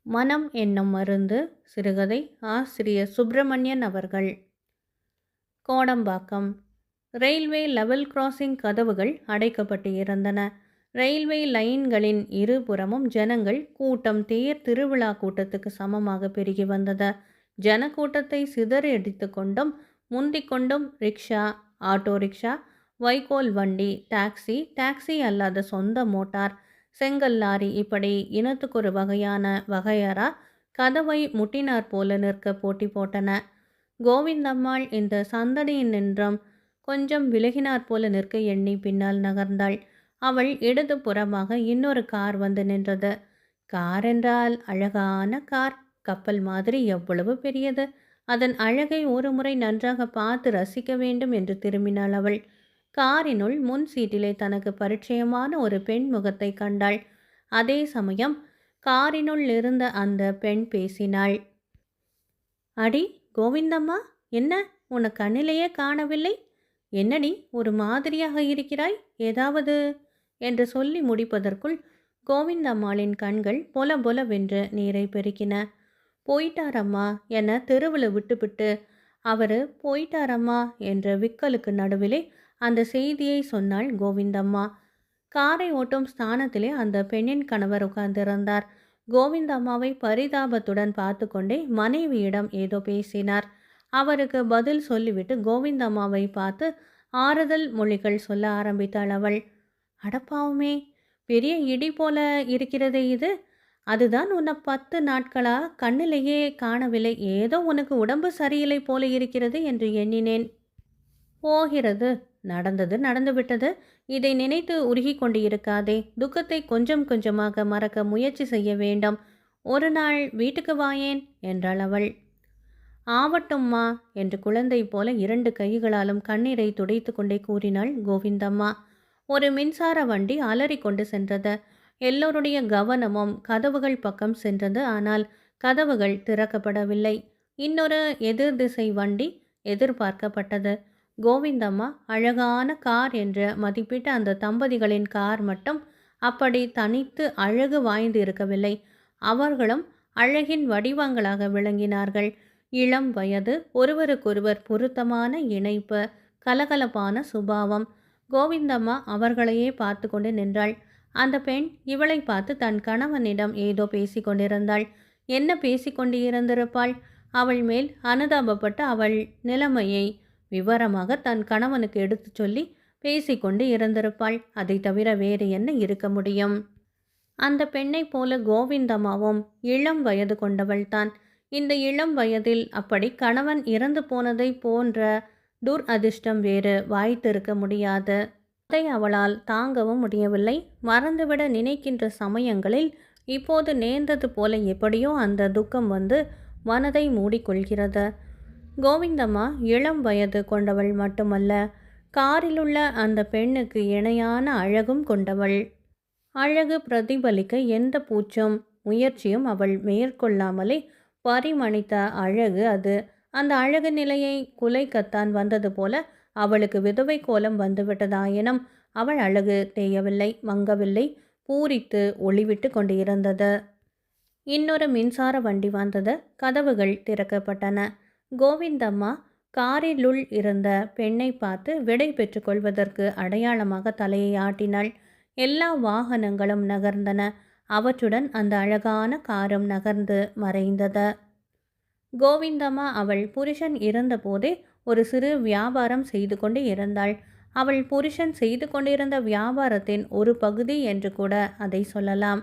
மனம் என்னும் மருந்து சிறுகதை. ஆசிரியர் சுப்பிரமணியன் அவர்கள். கோடம்பாக்கம். ரயில்வே லெவல் கிராசிங் கதவுகள் அடைக்கப்பட்டு இருந்தன. ரயில்வே லைன்களின் இருபுறமும் ஜனங்கள் கூட்டம் தேர் திருவிழா கூட்டத்துக்கு சமமாக பெருகி வந்தது. ஜனக்கூட்டத்தை சிதறடித்து கொண்டும் முந்திக் கொண்டும் ரிக்ஷா, ஆட்டோ ரிக்ஷா, வைக்கோல் வண்டி, டாக்ஸி, டாக்ஸி அல்லாத சொந்த மோட்டார், செங்கல் லாரி, இப்படி இனத்துக்கொரு வகையான வகையறா கதவை முட்டினார் போல நிற்க போட்டி போட்டன. கோவிந்தம்மாள் இந்த சந்தடியின் நின்றும் கொஞ்சம் விலகினார் போல நிற்க எண்ணி பின்னால் நகர்ந்தாள். அவள் இடது புறமாக இன்னொரு கார் வந்து நின்றது. கார் என்றால் அழகான கார், கப்பல் மாதிரி எவ்வளவு பெரியது! அதன் அழகை ஒரு முறை நன்றாக பார்த்து ரசிக்க வேண்டும் என்று திரும்பினாள் அவள். காரினுள் முன் சீட்டிலே தனக்கு பரிச்சயமான ஒரு பெண் முகத்தை கண்டாள். அதே சமயம் காரினுள் இருந்த அந்த பெண் பேசினாள். அடி கோவிந்தம்மா, என்ன உன கண்ணிலேயே காணவில்லை? என்னடி ஒரு மாதிரியாக இருக்கிறாய், ஏதாவது என்று சொல்லி முடிப்பதற்குள் கோவிந்தம்மாளின் கண்கள் பொல பொலவென்று நீரை பெருக்கின. போயிட்டாரம்மா என தெருவில் விட்டுவிட்டு அவரு போயிட்டாரம்மா என்ற விக்கலுக்கு நடுவிலே அந்த செய்தியை சொன்னாள் கோவிந்தம்மா. காரை ஓட்டும் ஸ்தானத்திலே அந்த பெண்ணின் கணவர் உட்கார்ந்திருந்தார். கோவிந்தம்மாவை பரிதாபத்துடன் பார்த்து கொண்டே மனைவியிடம் ஏதோ பேசினார். அவருக்கு பதில் சொல்லிவிட்டு கோவிந்தம்மாவை பார்த்து ஆறுதல் மொழிகள் சொல்ல ஆரம்பித்தாள் அவள். அடப்பாவுமே, பெரிய இடி போல இருக்கிறதே இது. அதுதான் உன்னை 10 நாட்களா கண்ணிலேயே காணவில்லை. ஏதோ உனக்கு உடம்பு சரியில்லை போல இருக்கிறது என்று எண்ணினேன். போகிறது, நடந்தது நடந்துவிட்டது. இதை நினைத்து உருகி கொண்டு இருக்காதே. துக்கத்தை கொஞ்சம் கொஞ்சமாக மறக்க முயற்சி செய்ய வேண்டும். ஒரு நாள் வீட்டுக்கு வாயேன் என்றாள் அவள். ஆவட்டும்மா என்று குழந்தை போல 2 கைகளாலும் கண்ணீரை துடைத்து கொண்டே கூறினாள் கோவிந்தம்மா. ஒரு மின்சார வண்டி அலறி கொண்டு சென்றது. எல்லோருடைய கவனமும் கதவுகள் பக்கம் சென்றது. ஆனால் கதவுகள் திறக்கப்படவில்லை. இன்னொரு எதிர் திசை வண்டி எதிர்பார்க்கப்பட்டது. கோவிந்தம்மா அழகான கார் என்று மதிப்பிட்ட அந்த தம்பதிகளின் கார் மட்டும் அப்படி தனித்து அழகு வாய்ந்து இருக்கவில்லை. அவர்களும் அழகின் வடிவங்களாக விளங்கினார்கள். இளம் வயது, ஒருவருக்கொருவர் பொருத்தமான இணைப்பு, கலகலப்பான சுபாவம். கோவிந்தம்மா அவர்களையே பார்த்து கொண்டு நின்றாள். அந்த பெண் இவளை பார்த்து தன் கணவனிடம் ஏதோ பேசிக்கொண்டிருந்தாள். என்ன பேசிக்கொண்டு இருந்திருப்பாள்? அவள் மேல் அனுதாபப்பட்டு அவள் நிலைமையை விவரமாக தன் கணவனுக்கு எடுத்து சொல்லி பேசிக்கொண்டு இருந்திருப்பாள். அதை தவிர வேறு என்ன இருக்க முடியும்? அந்த பெண்ணை போல கோவிந்தம்மாவும் இளம் வயது கொண்டவள்தான். இந்த இளம் வயதில் அப்படி கணவன் இறந்து போனதை போன்ற அதிர்ஷ்டம் வேறு வாய்த்திருக்க முடியாது. அதை அவளால் தாங்கவும் முடியவில்லை. மறந்துவிட நினைக்கின்ற சமயங்களில் இப்போது நேர்ந்தது போல எப்படியோ அந்த துக்கம் வந்து மனதை மூடிக்கொள்கிறது. கோவிந்தம்மா இளம் வயது கொண்டவள் மட்டுமல்ல, காரிலுள்ள அந்த பெண்ணுக்கு இணையான அழகும் கொண்டவள். அழகு பிரதிபலிக்க எந்த பூச்சும் முயற்சியும் அவள் மேற்கொள்ளாமலே பரிமணித்த அழகு அது. அந்த அழகு நிலையை குலைக்கத்தான் வந்தது போல அவளுக்கு விதவை கோலம் வந்துவிட்டதாயினும் அவள் அழகு தேயவில்லை, மங்கவில்லை, பூரித்து ஒளிவிட்டு கொண்டு இருந்தது. இன்னொரு மின்சார வண்டி வந்தது. கதவுகள் திறக்கப்பட்டன. கோவிந்தம்மா காரிலுள் இருந்த பெண்ணை பார்த்து விடை பெற்றுக்கொள்வதற்கு அடையாளமாக தலையை ஆட்டினாள். எல்லா வாகனங்களும் நகர்ந்தன. அவற்றுடன் அந்த அழகான காரும் நகர்ந்து மறைந்தது. கோவிந்தம்மா அவள் புருஷன் இருந்தபோதே ஒரு சிறு வியாபாரம் செய்து கொண்டு இருந்தாள். அவள் புருஷன் செய்து கொண்டிருந்த வியாபாரத்தின் ஒரு பகுதி என்று கூட அதை சொல்லலாம்.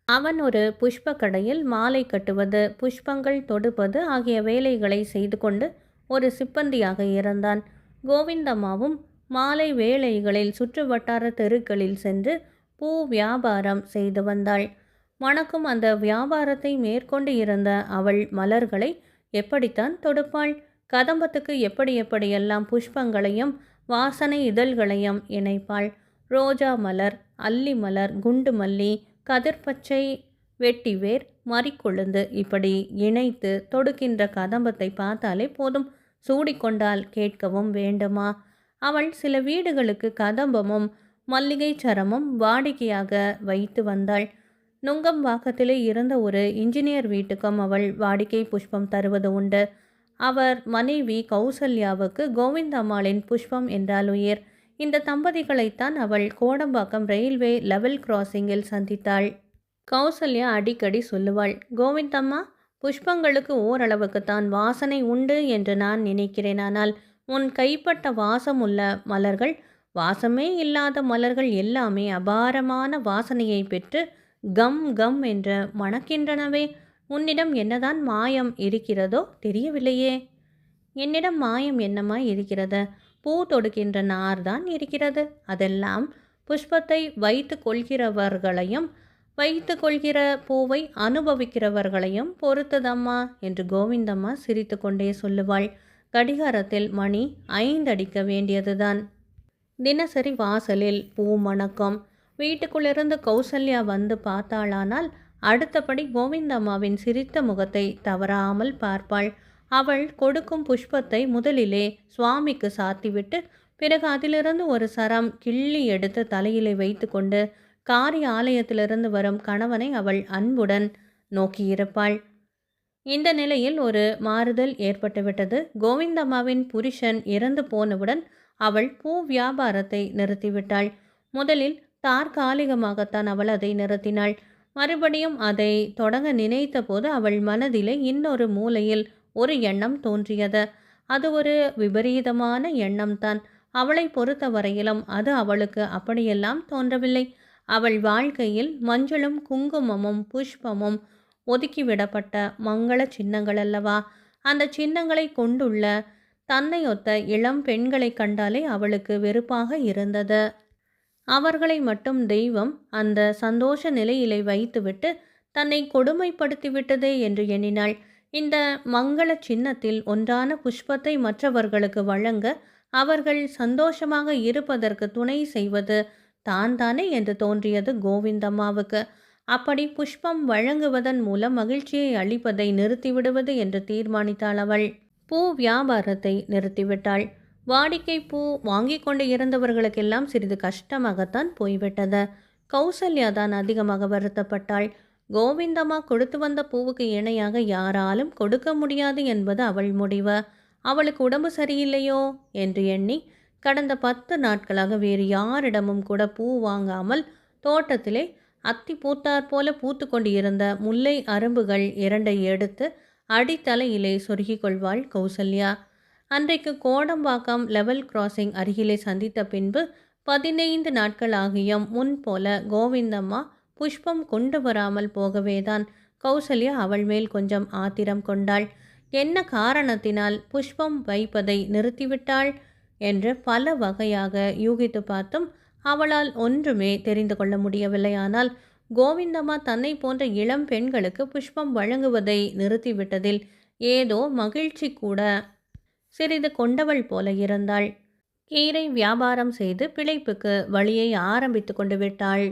அவன் ஒரு புஷ்ப கடையில் மாலை கட்டுவது, புஷ்பங்கள் தொடுப்பது ஆகிய வேலைகளை செய்து கொண்டு ஒரு சிப்பந்தியாக இருந்தான். கோவிந்தம்மாவும் மாலை வேளைகளில் சுற்று வட்டார தெருக்களில் சென்று பூ வியாபாரம் செய்து வந்தாள். மணக்கும் அந்த வியாபாரத்தை மேற்கொண்டு இருந்த அவள் மலர்களை எப்படித்தான் தொடுப்பாள்? கதம்பத்துக்கு எப்படி எப்படியெல்லாம் புஷ்பங்களையும் வாசனை இதழ்களையும் இணைப்பாள். ரோஜா மலர், அல்லி மலர், குண்டு மல்லி, கதிர்பச்சை, வெட்டிவேர், மறிக்கொழுந்து இப்படி இணைத்து தொடுக்கின்ற கதம்பத்தை பார்த்தாலே போதும். சூடிக்கொண்டால் கேட்கவும் வேண்டுமா? அவள் சில வீடுகளுக்கு கதம்பமும் மல்லிகை சரமும் வாடிக்கையாக வைத்து வந்தாள். நுங்கம்பாக்கத்திலே இருந்த ஒரு இன்ஜினியர் வீட்டுக்கும் அவள் வாடிக்கை புஷ்பம் தருவது உண்டு. அவர் மனைவி கௌசல்யாவுக்கு கோவிந்தம்மாளின் புஷ்பம் என்றால் உயிர். இந்த தம்பதிகளைத்தான் அவள் கோடம்பாக்கம் ரயில்வே லெவல் கிராசிங்கில் சந்தித்தாள். கௌசல்யா அடிக்கடி சொல்லுவாள், கோவிந்தம்மா, புஷ்பங்களுக்கு ஓரளவுக்குத்தான் வாசனை உண்டு என்று நான் நினைக்கிறேன். ஆனால் உன் கைப்பட்ட வாசம் உள்ள மலர்கள், வாசமே இல்லாத மலர்கள் எல்லாமே அபாரமான வாசனையை பெற்று கம் கம் என்று மணக்கின்றனவே. உன்னிடம் என்னதான் மாயம் இருக்கிறதோ தெரியவில்லையே. என்னிடம் மாயம் என்னம்மா இருக்கிறது? பூ தொடுக்கின்ற நார்தான் இருக்கிறது. அதெல்லாம் புஷ்பத்தை வைத்து கொள்கிறவர்களையும் வைத்து கொள்கிற பூவை அனுபவிக்கிறவர்களையும் பொறுத்ததம்மா என்று கோவிந்தம்மா சிரித்து கொண்டே சொல்லுவாள். கடிகாரத்தில் மணி 5 அடிக்க வேண்டியதுதான். தினசரி வாசலில் பூ மணக்கம். வீட்டுக்குள்ளிருந்து கௌசல்யா வந்து பார்த்தாளானால் அடுத்தபடி கோவிந்தம்மாவின் சிரித்த முகத்தை தவறாமல் பார்ப்பாள். அவள் கொடுக்கும் புஷ்பத்தை முதலிலே சுவாமிக்கு சாத்திவிட்டு பிறகு அதிலிருந்து ஒரு சரம் கிள்ளி எடுத்து தலையிலே வைத்து கொண்டு காரிய ஆலயத்திலிருந்து வரும் கணவனை அவள் அன்புடன் நோக்கியிருப்பாள். இந்த நிலையில் ஒரு மாறுதல் ஏற்பட்டுவிட்டது. கோவிந்தம்மாவின் புருஷன் இறந்து போனவுடன் அவள் பூ வியாபாரத்தை நிறுத்திவிட்டாள். முதலில் தற்காலிகமாகத்தான் அவள் அதை நிறுத்தினாள். மறுபடியும் அதை தொடங்க நினைத்த போது அவள் மனதிலே இன்னொரு மூலையில் ஒரு எண்ணம் தோன்றியது. அது ஒரு விபரீதமான எண்ணம்தான். அவளை பொறுத்தவரையிலும் அது அவளுக்கு அப்படியெல்லாம் தோன்றவில்லை. அவள் வாழ்க்கையில் மஞ்சளும் குங்குமமும் புஷ்பமும் ஒதுக்கிவிடப்பட்ட மங்கள சின்னங்கள் அல்லவா? அந்த சின்னங்களை கொண்டுள்ள தன்னையொத்த இளம் பெண்களை கண்டாலே அவளுக்கு வெறுப்பாக இருந்தது. அவர்களை மட்டும் தெய்வம் அந்த சந்தோஷ நிலையிலே வைத்துவிட்டு தன்னை கொடுமைப்படுத்திவிட்டதே என்று எண்ணினாள். இந்த மங்கள சின்னத்தில் ஒன்றான புஷ்பத்தை மற்றவர்களுக்கு வழங்க அவர்கள் சந்தோஷமாக இருப்பதற்கு துணை செய்வது தான் தானே என்று தோன்றியது கோவிந்தம்மாவுக்கு. அப்படி புஷ்பம் வழங்குவதன் மூலம் மகிழ்ச்சியை அளிப்பதை நிறுத்திவிடுவது என்று தீர்மானித்தாள் அவள். பூ வியாபாரத்தை நிறுத்திவிட்டாள். வாடிக்கை பூ வாங்கி கொண்டு இருந்தவர்களுக்கெல்லாம் சிறிது கஷ்டமாகத்தான் போய்விட்டது. கௌசல்யா தான் அதிகமாக வருத்தப்பட்டாள். கோவிந்தம்மா கொடுத்து வந்த பூவுக்கு இணையாக யாராலும் கொடுக்க முடியாது என்பது அவள் முடிவு. அவளுக்கு உடம்பு சரியில்லையோ என்று எண்ணி கடந்த 10 நாட்களாக வேறு யாரிடமும் கூட பூ வாங்காமல் தோட்டத்திலே அத்தி பூத்தாற் போல பூத்து கொண்டு இருந்த முல்லை அரும்புகள் 2 எடுத்து அடித்தலையிலே சொருகி கொள்வாள் கௌசல்யா. அன்றைக்கு கோடம்பாக்கம் லெவல் கிராசிங் அருகிலே சந்தித்த பின்பு 15 நாட்கள் ஆகியும் முன்போல கோவிந்தம்மா புஷ்பம் கொண்டு வராமல் போகவேதான் கௌசல்யா அவள் மேல் கொஞ்சம் ஆத்திரம் கொண்டாள். என்ன காரணத்தினால் புஷ்பம் வைப்பதை நிறுத்திவிட்டாள் என்று பல வகையாக யூகித்து பார்த்தும் அவளால் ஒன்றுமே தெரிந்து கொள்ள முடியவில்லை. ஆனால் கோவிந்தம்மா தன்னை போன்ற இளம் பெண்களுக்கு புஷ்பம் வழங்குவதை நிறுத்திவிட்டதில் ஏதோ மகிழ்ச்சி கூட சிறிது கொண்டவள் போல இருந்தாள். கீரை வியாபாரம் செய்து பிழைப்புக்கு வழியை ஆரம்பித்து கொண்டு விட்டாள்.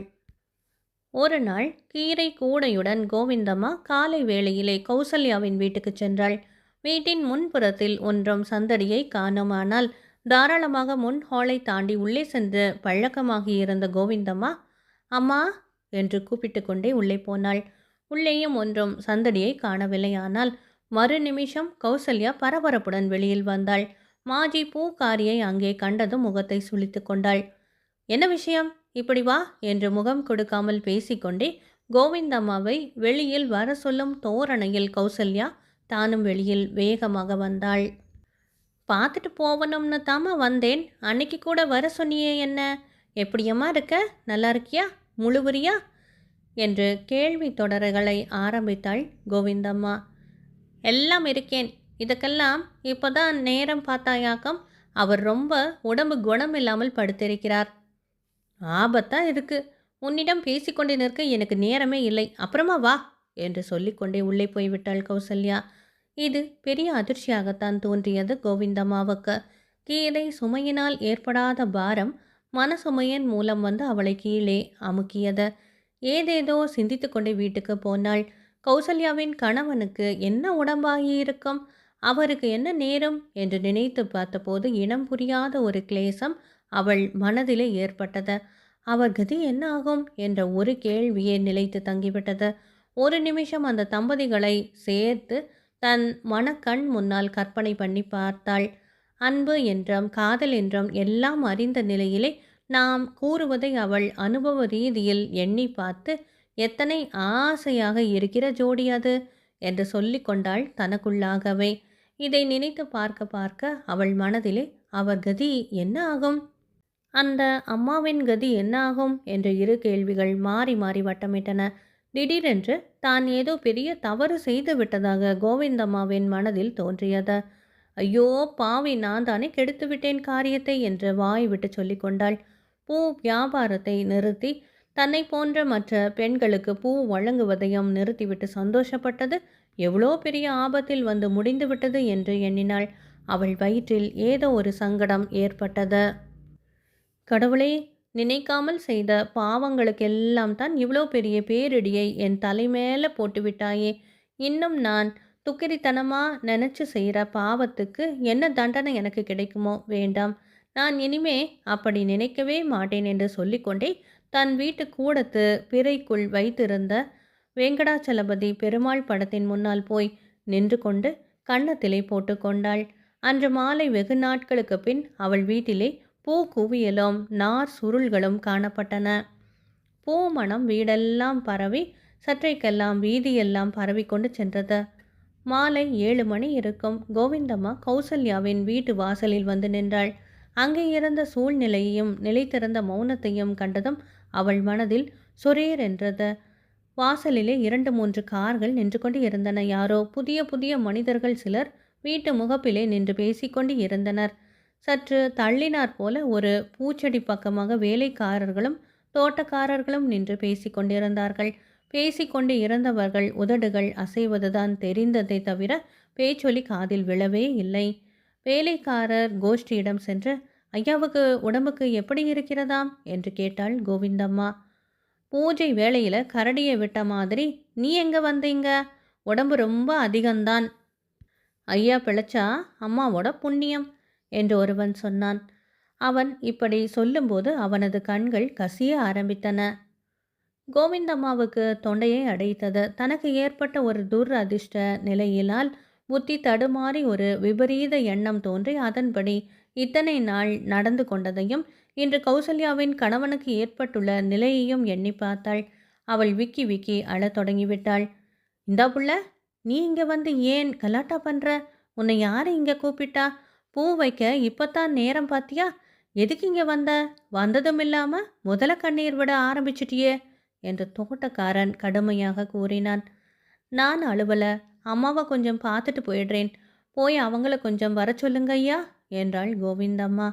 ஒரு நாள் கீரை கூடையுடன் கோவிந்தம்மா காலை வேளையிலே கௌசல்யாவின் வீட்டுக்கு சென்றாள். வீட்டின் முன்புறத்தில் ஒன்றும் சந்தடியை காணோமானால் தாராளமாக முன் ஹாலை தாண்டி உள்ளே சென்று பழக்கமாகியிருந்த கோவிந்தம்மா, அம்மா என்று கூப்பிட்டு கொண்டே உள்ளே போனாள். உள்ளேயும் ஒன்றும் சந்தடியை காணவில்லை. ஆனால் மறு நிமிஷம் கௌசல்யா பரபரப்புடன் வெளியில் வந்தாள். மாஜி பூக்காரியை அங்கே கண்டதும் முகத்தை சுளித்து கொண்டாள். என்ன விஷயம், இப்படி வா என்று முகம் கொடுக்காமல் பேசிக்கொண்டே கோவிந்தம்மாவை வெளியில் வர சொல்லும் தோரணையில் கௌசல்யா தானும் வெளியில் வேகமாக வந்தாள். பார்த்துட்டு போவணும்னு தாமா வந்தேன். அன்னைக்கு கூட வர சொன்னியே, என்ன எப்படியம்மா இருக்க, நல்லா இருக்கியா, முழுவுரியா என்று கேள்வி தொடர்களை ஆரம்பித்தாள் கோவிந்தம்மா. எல்லாம் இருக்கேன், இதுக்கெல்லாம் இப்போதான் நேரம் பார்த்தாயாக்கம். அவர் ரொம்ப உடம்பு குணமில்லாமல் படுத்திருக்கிறார். ஆபத்தா இருக்கு. உன்னிடம் பேசிக்கொண்டு நிற்க எனக்கு நேரமே இல்லை. அப்புறமா வா என்று சொல்லிக்கொண்டே உள்ளே போய்விட்டாள் கௌசல்யா. இது பெரிய அதிர்ச்சியாகத்தான் தோன்றியது கோவிந்தம்மாவுக்கு. கீழே சுமையினால் ஏற்படாத பாரம் மனசுமையின் மூலம் வந்து அவளை கீழே அமுக்கியது. ஏதேதோ சிந்தித்து கொண்டே வீட்டுக்கு போனாள். கௌசல்யாவின் கணவனுக்கு என்ன உடம்பாகியிருக்கும், அவருக்கு என்ன நேரம் என்று நினைத்து பார்த்தபோது இனம் புரியாத ஒரு கிளேசம் அவள் மனதிலே ஏற்பட்டது. அவர் கதி என்ன ஆகும் என்ற ஒரு கேள்வியே நிலைத்து தங்கிவிட்டது. ஒரு நிமிஷம் அந்த தம்பதிகளை சேர்த்து தன் மனக்கண் முன்னால் கற்பனை பண்ணி பார்த்தாள். அன்பு என்றும் காதல் என்றும் எல்லாம் அறிந்த நிலையிலே நாம் கூறுவதை அவள் அனுபவ ரீதியில் எண்ணி பார்த்து, எத்தனை ஆசையாக இருக்கிற ஜோடி அது என்று சொல்லிக் கொண்டாள் தனக்குள்ளாகவே. இதை நினைத்து பார்க்க பார்க்க அவள் மனதிலே அவர் கதி என்ன ஆகும், அந்த அம்மாவின் கதி என்ன ஆகும் என்ற இரு கேள்விகள் மாறி மாறி வட்டமிட்டன. திடீரென்று தான் ஏதோ பெரிய தவறு செய்து விட்டதாக கோவிந்தம்மாவின் மனதில் தோன்றியது. ஐயோ பாவி, நான் தானே கெடுத்து விட்டேன் காரியத்தை என்று வாய் விட்டு சொல்லி கொண்டாள். பூ வியாபாரத்தை நிறுத்தி தன்னை போன்ற மற்ற பெண்களுக்கு பூ வழங்குவதையும் நிறுத்திவிட்டு சந்தோஷப்பட்டது எவ்வளோ பெரிய ஆபத்தில் வந்து முடிந்துவிட்டது என்று எண்ணினாள். அவள் வயிற்றில் ஏதோ ஒரு சங்கடம் ஏற்பட்டது. கடவுளே, நினைக்காமல் செய்த பாவங்களுக்கெல்லாம் தான் இவ்வளோ பெரிய பேரிடியை என் தலைமேல போட்டுவிட்டாயே. இன்னும் நான் துக்கிரித்தனமா நினச்சி செய்கிற பாவத்துக்கு என்ன தண்டனை எனக்கு கிடைக்குமோ வேண்டாம். நான் இனிமே அப்படி நினைக்கவே மாட்டேன் என்று சொல்லிக்கொண்டே தன் வீட்டு கூடத்து பிறைக்குள் வைத்திருந்த வெங்கடாச்சலபதி பெருமாள் படத்தின் முன்னால் போய் நின்று கொண்டு கன்னத்திலே போட்டுக்கொண்டாள். அன்று மாலை வெகு நாட்களுக்கு பின் அவள் வீட்டிலே பூ குவியலும் நார் சுருள்களும் காணப்பட்டன. பூ மணம் வீடெல்லாம் பரவி சற்றைக்கெல்லாம் வீதியெல்லாம் பரவி கொண்டு சென்றது. மாலை 7 மணி இருக்கும். கோவிந்தம்மா கௌசல்யாவின் வீட்டு வாசலில் வந்து நின்றாள். அங்கே இருந்த சூழ்நிலையையும் நிலைத்திருந்த மௌனத்தையும் கண்டதும் அவள் மனதில் சொரேர் என்றது. வாசலிலே 2-3 கார்கள் நின்று கொண்டு இருந்தன. யாரோ புதிய புதிய மனிதர்கள் சிலர் வீட்டு முகப்பிலே நின்று பேசிக்கொண்டு இருந்தனர். சற்று தள்ளினார் போல ஒரு பூச்செடி பக்கமாக வேலைக்காரர்களும் தோட்டக்காரர்களும் நின்று பேசிக்கொண்டிருந்தார்கள். பேசிக்கொண்டு இருந்தவர்கள் உதடுகள் அசைவதுதான் தெரிந்ததை தவிர பேச்சொலி காதில் விழவே இல்லை. வேலைக்காரர் கோஷ்டியிடம் சென்று, ஐயாவுக்கு உடம்புக்கு எப்படி இருக்கிறதாம் என்று கேட்டாள் கோவிந்தம்மா. பூஜை வேளையில் கரடியை விட்ட மாதிரி நீ எங்கே வந்தீங்க? உடம்பு ரொம்ப அதிகம்தான். ஐயா பிழைச்சா அம்மாவோட புண்ணியம் என்று ஒருவன் சொன்னான். அவன் இப்படி சொல்லும்போது அவனது கண்கள் கசிய ஆரம்பித்தன. கோவிந்தம்மாவுக்கு தொண்டையை அடைத்தது. தனக்கு ஏற்பட்ட ஒரு அதிர்ஷ்ட நிலையினால் புத்தி தடுமாறி ஒரு விபரீத எண்ணம் தோன்றி அதன்படி இத்தனை நாள் நடந்து கொண்டதையும் இன்று கௌசல்யாவின் கணவனுக்கு ஏற்பட்டுள்ள நிலையையும் எண்ணி பார்த்தாள். அவள் விக்கி விக்கி அழத் தொடங்கிவிட்டாள். இந்தா புள்ள, நீ இங்கே வந்து ஏன் கலாட்டா பண்ணுற? உன்னை யார் இங்கே கூப்பிட்டா? பூ வைக்க இப்போத்தான் நேரம் பார்த்தியா? எதுக்கு இங்கே வந்த? வந்ததும் இல்லாமல் முதல கண்ணீர் விட ஆரம்பிச்சிட்டியே என்று தோட்டக்காரன் கடுமையாக கூறினான். நான் அலுவல, அம்மாவை கொஞ்சம் பார்த்துட்டு போயிடுறேன். போய் அவங்கள கொஞ்சம் வர சொல்லுங்க ஐயா என்றாள் கோவிந்தம்மா.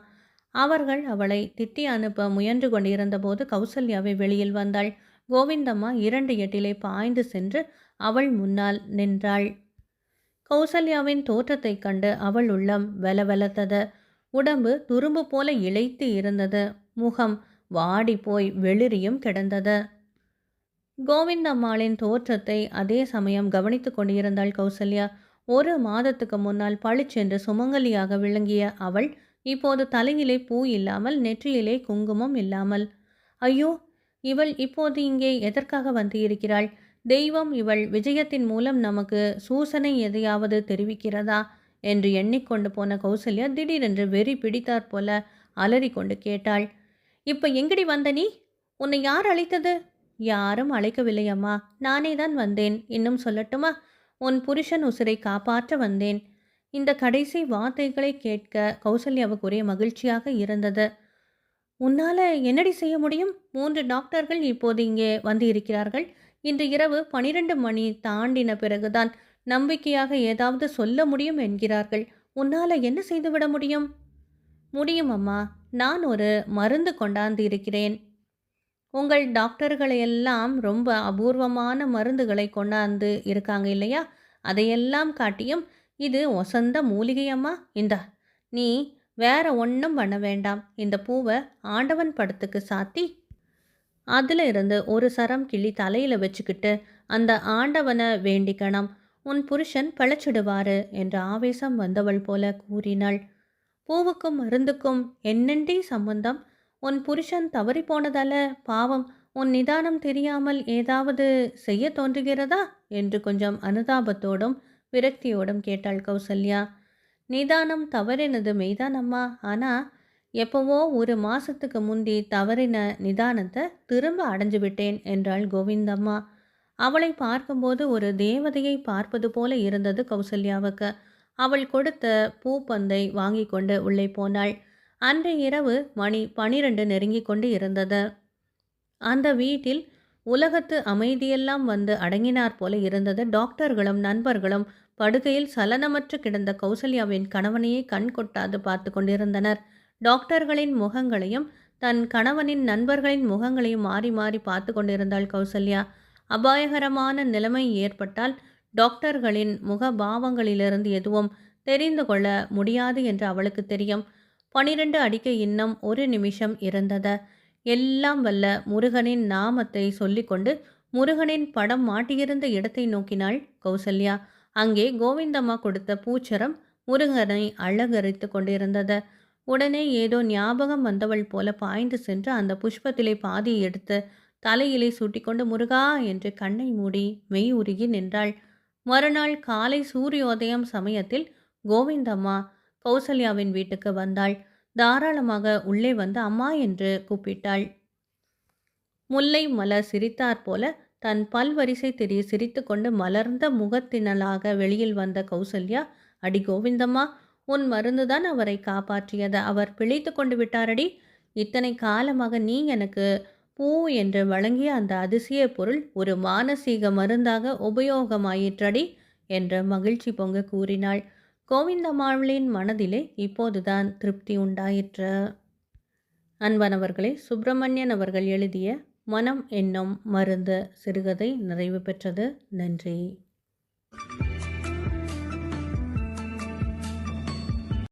அவர்கள் அவளை திட்டி அனுப்ப முயன்று கொண்டிருந்தபோது கௌசல்யாவை வெளியில் வந்தாள். கோவிந்தம்மா 2 எட்டிலே பாய்ந்து சென்று அவள் முன்னால் நின்றாள். கௌசல்யாவின் தோற்றத்தைக் கண்டு அவள் உள்ளம் வெலவெலத்தது. உடம்பு துரும்பு போல இளைத்து இருந்தது. முகம் வாடி போய் வெளிரியும் கிடந்தது. கோவிந்தம்மாளின் தோற்றத்தை அதே சமயம் கவனித்து கொண்டிருந்தாள் கௌசல்யா. 1 மாதத்துக்கு முன்னால் பளிச்சென்று சுமங்கலியாக விளங்கிய அவள் இப்போது தலையிலே பூ இல்லாமல், நெற்றியிலே குங்குமம் இல்லாமல். ஐயோ, இவள் இப்போது இங்கே எதற்காக வந்து இருக்கிறாள்? தெய்வம் இவள் விஜயத்தின் மூலம் நமக்கு சூசனை எதையாவது தெரிவிக்கிறதா என்று எண்ணிக்கொண்டு போன கௌசல்யா திடீரென்று வெறி பிடித்தாற் போல அலறி கொண்டு கேட்டாள். இப்போ எங்கடி வந்த நீ? உன்னை யார் அழைத்தது? யாரும் அழைக்கவில்லை அம்மா, நானே தான் வந்தேன். இன்னும் சொல்லட்டுமா? உன் புருஷன் உசிரை காப்பாற்ற வந்தேன். இந்த கடைசி வார்த்தைகளை கேட்க கௌசல்யாவுக்கு ஒரே மகிழ்ச்சியாக இருந்தது. உன்னால் என்னடி செய்ய முடியும்? 3 டாக்டர்கள் இப்போது இங்கே வந்து இருக்கிறார்கள். இன்று இரவு 12 மணி தாண்டின பிறகுதான் நம்பிக்கையாக ஏதாவது சொல்ல முடியும் என்கிறார்கள். உன்னால் என்ன செய்துவிட முடியும்? முடியும் அம்மா, நான் ஒரு மருந்து கொண்டாந்து இருக்கிறேன். உங்கள் டாக்டர்களையெல்லாம் ரொம்ப அபூர்வமான மருந்துகளை கொண்டாந்து இருக்காங்க இல்லையா? அதையெல்லாம் காட்டியும் இது ஒசந்த மூலிகை அம்மா. இந்தா, நீ வேற ஒன்றும் பண்ண வேண்டாம். இந்த பூவை ஆண்டவன் படத்துக்கு சாத்தி அதில் இருந்து ஒரு சரம் கிள்ளி தலையில் வச்சுக்கிட்டு அந்த ஆண்டவனை வேண்டிக்கணும். உன் புருஷன் பழச்சிடுவாரு என்று ஆவேசம் வந்தவள் போல கூறினாள். பூவுக்கும் மருந்துக்கும் என்னண்டி சம்பந்தம்? உன் புருஷன் தவறி போனதால பாவம் உன் நிதானம் தெரியாமல் ஏதாவது செய்ய தோன்றுகிறதா என்று கொஞ்சம் அனுதாபத்தோடும் விரக்தியோடும் கேட்டாள் கௌசல்யா. நிதானம் தவறினது மெய்தானம்மா. ஆனால் எப்போவோ ஒரு மாசத்துக்கு முந்தி தவறின நிதானத்தை திரும்ப அடைஞ்சு விட்டேன் என்றாள் கோவிந்தம்மா. அவளை பார்க்கும்போது ஒரு தேவதையை பார்ப்பது போல இருந்தது கௌசல்யாவுக்கு. அவள் கொடுத்த பூப்பந்தை வாங்கி கொண்டு உள்ளே போனாள். அன்றைய இரவு மணி 12 நெருங்கி கொண்டு இருந்தது. அந்த வீட்டில் உலகத்து அமைதியெல்லாம் வந்து அடங்கினார் போல இருந்தது. டாக்டர்களும் நண்பர்களும் படுக்கையில் சலனமற்று கிடந்த கௌசல்யாவின் கணவனையே கண் கொட்டாது பார்த்து கொண்டிருந்தனர். டாக்டர்களின் முகங்களையும் தன் கணவனின் நண்பர்களின் முகங்களையும் மாறி மாறி பார்த்து கொண்டிருந்தாள் கௌசல்யா. அபாயகரமான நிலைமை ஏற்பட்டால் டாக்டர்களின் முகபாவங்களிலிருந்து எதுவும் தெரிந்து கொள்ள முடியாது என்று அவளுக்கு தெரியும். 12 அடிக்க இன்னும் ஒரு நிமிஷம் இருந்தது. எல்லாம் வல்ல முருகனின் நாமத்தை சொல்லிக்கொண்டு முருகனின் படம் மாட்டியிருந்த இடத்தை நோக்கினாள் கௌசல்யா. அங்கே கோவிந்தம்மா கொடுத்த பூச்சரம் முருகனை அலங்கரித்து கொண்டிருந்தது. உடனே ஏதோ ஞாபகம் வந்தவள் போல பாய்ந்து சென்று அந்த புஷ்பத்திலே பாதியை எடுத்து தலையிலே சூட்டிக்கொண்டு முருகா என்று கண்ணை மூடி மெய் உருகி நின்றாள். மறுநாள் காலை சூரியோதயம் சமயத்தில் கோவிந்தம்மா கௌசல்யாவின் வீட்டுக்கு வந்தாள். தாராளமாக உள்ளே வந்து அம்மா என்று கூப்பிட்டாள். முல்லை மலர் சிரித்தாற் போல தன் பல்வரிசை தெரிய சிரித்து கொண்டு மலர்ந்த முகத்தினலாக வெளியில் வந்த கௌசல்யா, அடி கோவிந்தம்மா, உன் மருந்துதான் அவரை காப்பாற்றியது. அவர் பிழைத்து கொண்டு விட்டாரடி. இத்தனை காலமாக நீ எனக்கு பூ என்று வழங்கிய அந்த அதிசய பொருள் ஒரு மானசீக மருந்தாக உபயோகமாயிற்றடி என்று மகிழ்ச்சி பொங்க கூறினாள். கோவிந்தம்மாளின் மனதிலே இப்போதுதான் திருப்தி உண்டாயிற்று. அன்பானவர்களே, சுப்பிரமணியன் அவர்கள் எழுதிய மனம் என்னும் மருந்து சிறுகதை நிறைவு பெற்றது. நன்றி.